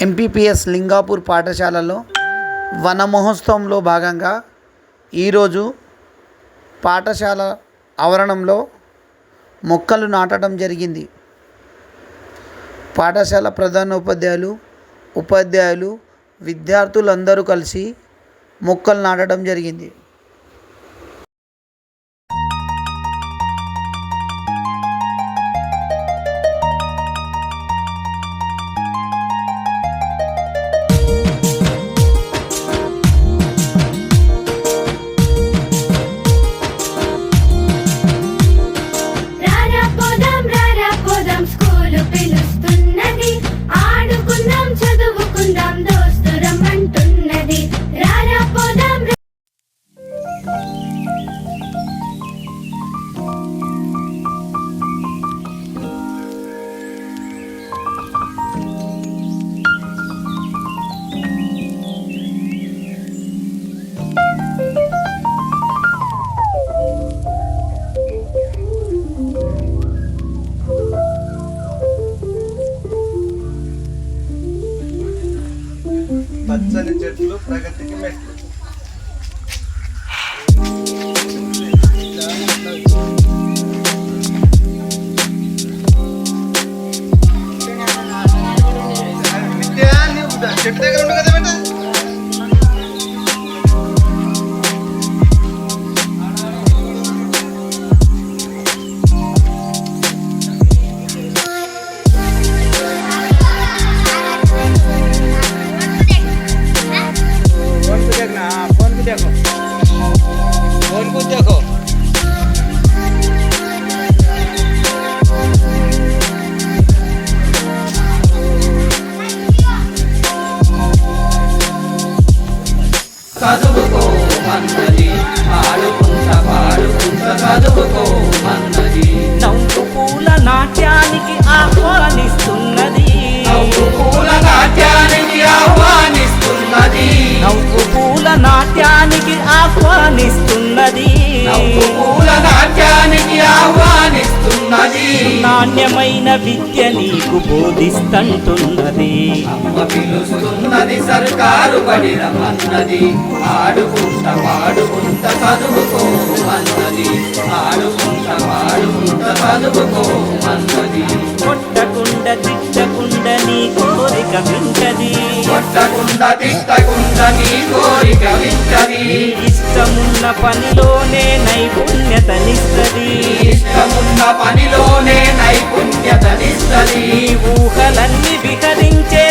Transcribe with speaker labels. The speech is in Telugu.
Speaker 1: ఎంపీపీఎస్ లింగాపూర్ పాఠశాలలో వన మహోత్సవంలో భాగంగా ఈరోజు పాఠశాల ఆవరణంలో మొక్కలు నాటడం జరిగింది. పాఠశాల ప్రధానోపాధ్యాయులు, ఉపాధ్యాయులు, విద్యార్థులందరూ కలిసి మొక్కలు నాటడం జరిగింది.
Speaker 2: పచ్చని చెట్లు ప్రగతికి మెట్లు. చెట్టు దగ్గర ఉండు కదా బేట. फोन को देखो
Speaker 3: చదువుకో మన్నది పాడుకుంట చదువుకో మన్నది నవ్వు పూల నాట్యానికి ఆహ్వానిస్తున్నది నవ్వు పూల నాట్యానికి ఆహ్వానిస్తున్నది నవ్వు పూల నాట్యానికి ఆహ్వానిస్తున్నది నవ్వు పూల నాట్యానికి ఆహ్వానిస్తున్నది నాణ్యమైన విద్య నీకు బోధిస్తుంటున్నది అమ్మ పిలుస్తున్నది సర్కారు బడి రమ్మన్నది ఆడుకుంట పాడుకుంట చదువుకో అన్నది ఆడుకుంట పాడుకుంట చదువుకో అన్నది కొట్టకుండ తిట్టకుండ నీ కోరిక వింటది కొట్టకుండ తిట్టకుండ నీ కోరిక వింటది ఇష్టమున్న పనిలోనే నైపుణ్యతనిస్తది ఇష్టమున్న పనిలోనే నైపుణ్యతనిస్తది ఊహలన్నీ విహరించే